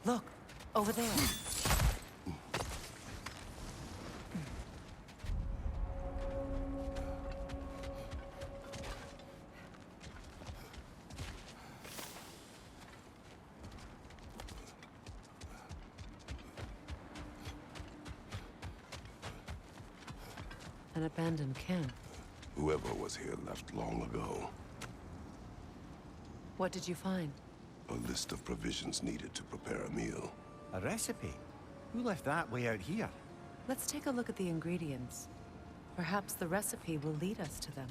Look, over there. An abandoned camp. Whoever was here left long ago. What did you find? A list of provisions needed to prepare a meal. A recipe? Who left that way out here? Let's take a look at the ingredients. Perhaps the recipe will lead us to them.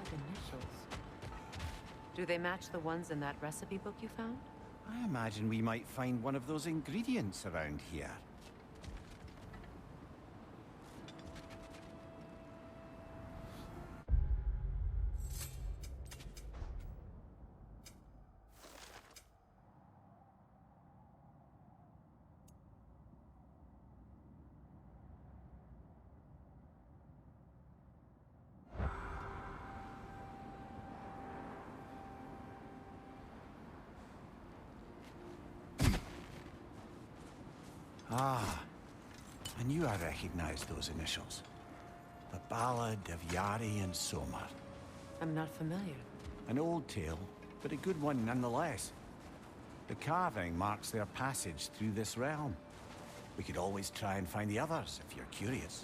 Initials. Do they match the ones in that recipe book you found? I imagine we might find one of those ingredients around here. Ah, I knew I recognized those initials. The Ballad of Yari and Somar. I'm not familiar. An old tale, but a good one nonetheless. The carving marks their passage through this realm. We could always try and find the others, if you're curious.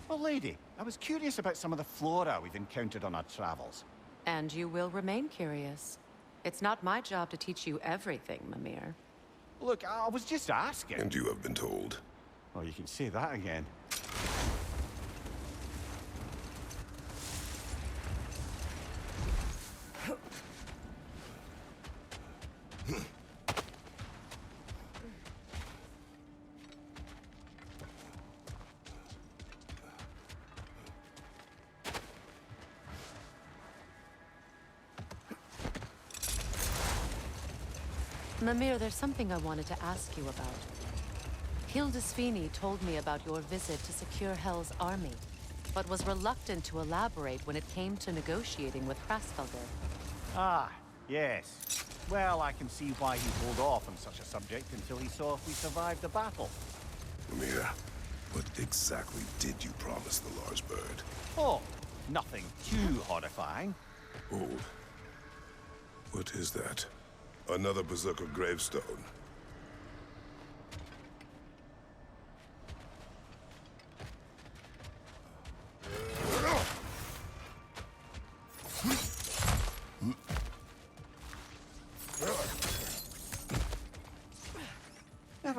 Oh, lady, I was curious about some of the flora we've encountered on our travels. And you will remain curious. It's not my job to teach you everything, Mimir. Look, I was just asking. And you have been told. Oh, you can say that again. Mimir, there's something I wanted to ask you about. Hildisvini told me about your visit to secure Hell's army, but was reluctant to elaborate when it came to negotiating with Hrasfelder. Ah, yes. Well, I can see why he'd hold off on such a subject until he saw if we survived the battle. Mimir, what exactly did you promise the large bird? Oh, nothing too horrifying. Hold. What is that? Another Berserker gravestone.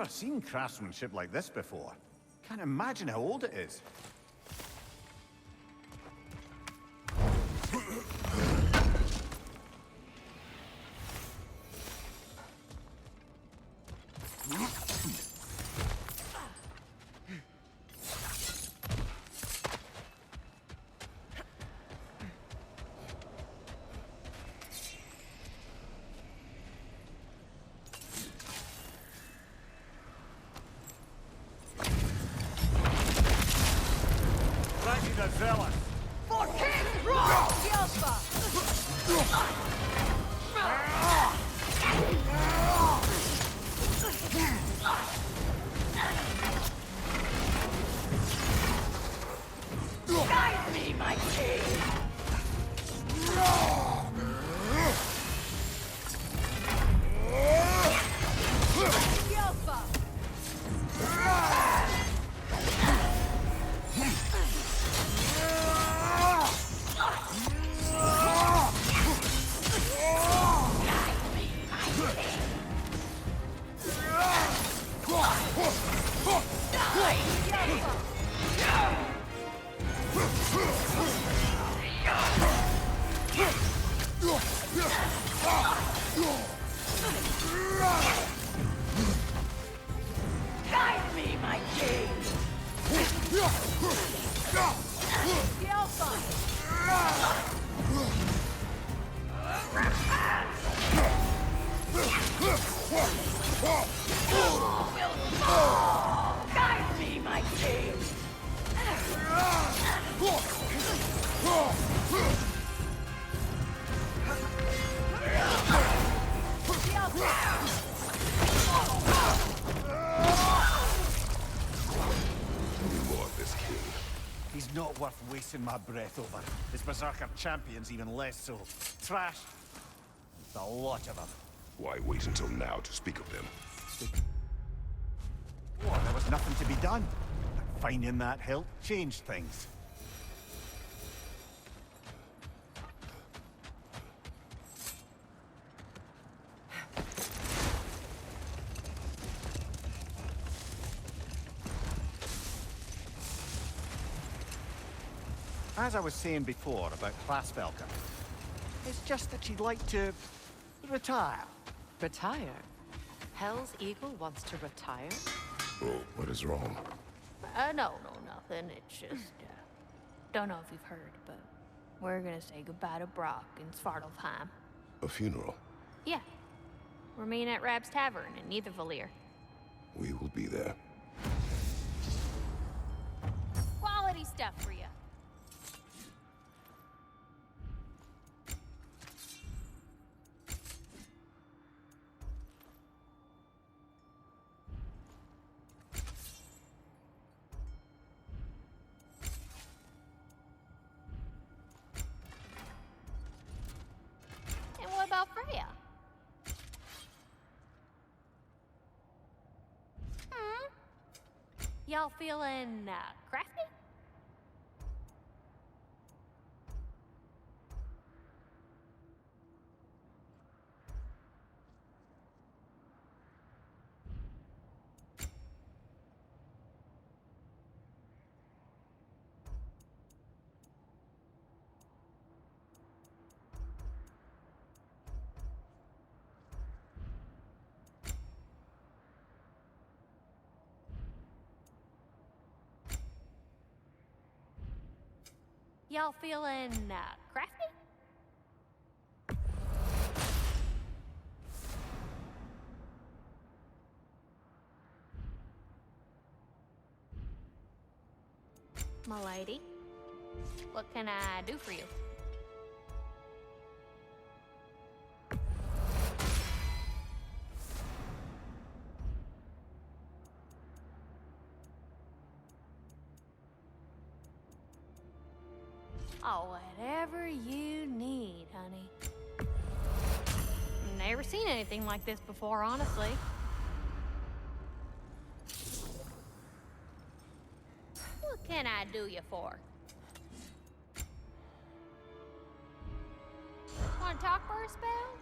never seen craftsmanship like this before. Can't imagine how old it is. Not worth wasting my breath over. His Berserker champions even less so. Trash. There's a lot of them. Why wait until now to speak of them? Oh, there was nothing to be done. But finding that hilt changed things. As I was saying before about Klasvelka, it's just that she'd like to retire. Retire? Hell's Eagle wants to retire? Oh, what is wrong? No, nothing. It's just, don't know if you've heard, but we're gonna say goodbye to Brock in Svartalfheim. A funeral? Yeah. We're meeting at Rab's Tavern in Nethervalir. We will be there. Quality stuff for you. And what about Freya? Y'all feeling, crafty? Y'all feeling, crafty? My lady, what can I do for you? Oh, whatever you need, honey. Never seen anything like this before, honestly. What can I do you for? Want to talk for a spell?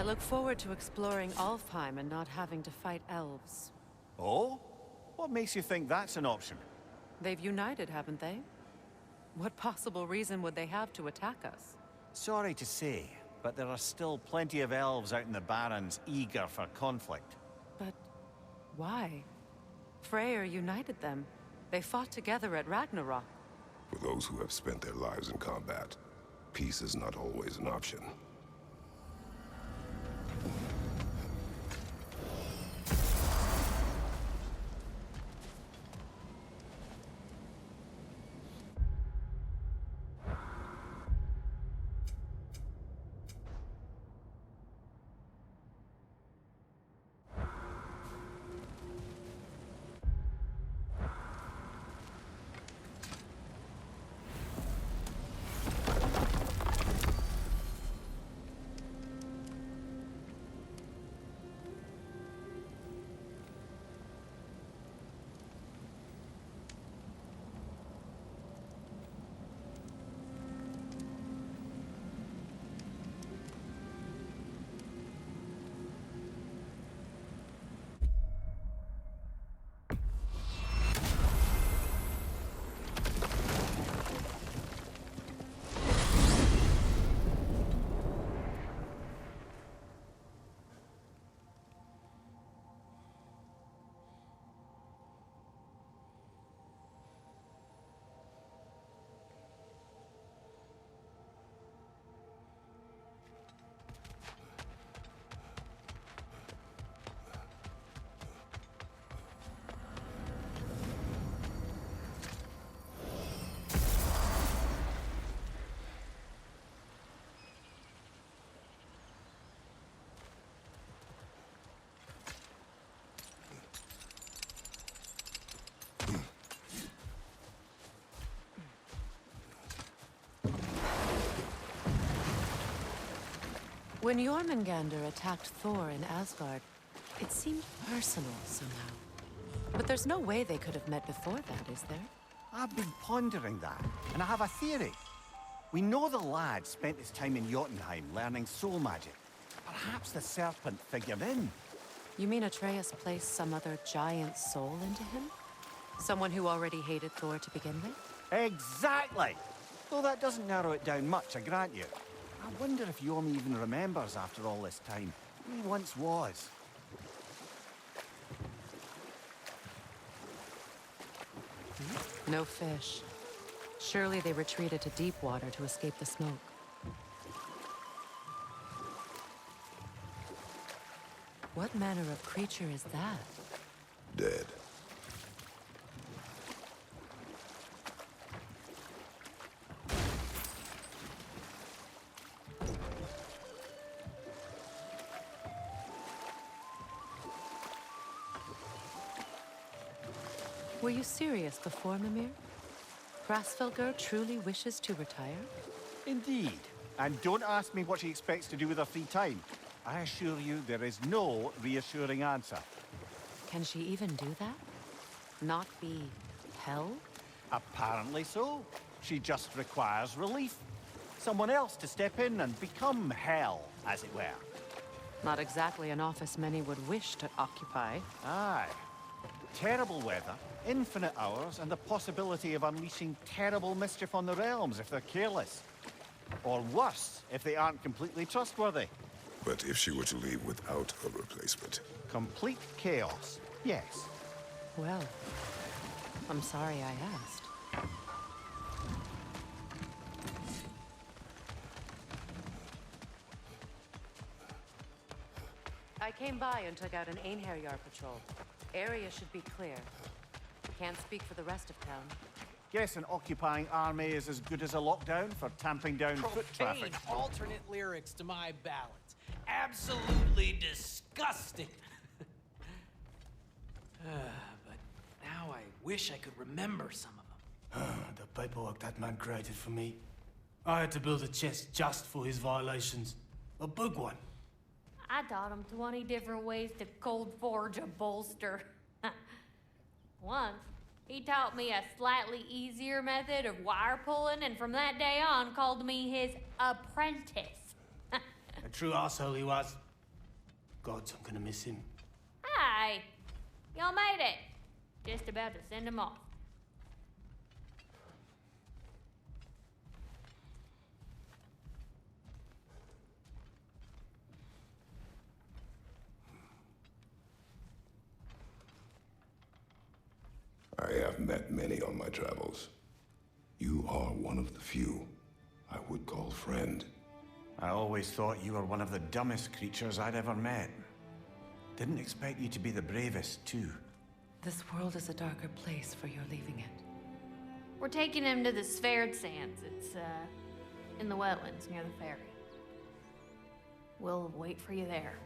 I look forward to exploring Alfheim and not having to fight elves. Oh? What makes you think that's an option? They've united, haven't they? What possible reason would they have to attack us? Sorry to say, but there are still plenty of elves out in the Barrens eager for conflict. But why? Freyr united them. They fought together at Ragnarok. For those who have spent their lives in combat, peace is not always an option. When Jormungandr attacked Thor in Asgard, it seemed personal somehow. But there's no way they could have met before that, is there? I've been pondering that, and I have a theory. We know the lad spent his time in Jotunheim learning soul magic. Perhaps the serpent figured in. You mean Atreus placed some other giant soul into him? Someone who already hated Thor to begin with? Exactly! Though that doesn't narrow it down much, I grant you. I wonder if Yomi even remembers after all this time who he once was. No fish. Surely they retreated to deep water to escape the smoke. What manner of creature is that? Dead. Were you serious before, Mimir? Krasfelger truly wishes to retire? Indeed. And don't ask me what she expects to do with her free time. I assure you there is no reassuring answer. Can she even do that? Not be hell? Apparently so. She just requires relief. Someone else to step in and become hell, as it were. Not exactly an office many would wish to occupy. Aye. Terrible weather, infinite hours, and the possibility of unleashing terrible mischief on the realms if they're careless. Or worse, if they aren't completely trustworthy. But if she were to leave without a replacement? Complete chaos, yes. Well, I'm sorry I asked. I came by and took out an Einherjar patrol. Area should be clear. Can't speak for the rest of town. Guess an occupying army is as good as a lockdown for tamping down foot traffic. Profane alternate lyrics to my ballads. Absolutely disgusting. But now I wish I could remember some of them. The paperwork that man created for me. I had to build a chest just for his violations. A big one. I taught him 20 different ways to cold forge a bolster. Once, he taught me a slightly easier method of wire pulling, and from that day on called me his apprentice. A true asshole he was. Gods, I'm gonna miss him. Hi! Y'all made it. Just about to send him off. I have met many on my travels. You are one of the few I would call friend. I always thought you were one of the dumbest creatures I'd ever met. Didn't expect you to be the bravest, too. This world is a darker place for your leaving it. We're taking him to the Sphaired Sands. It's, in the wetlands near the ferry. We'll wait for you there.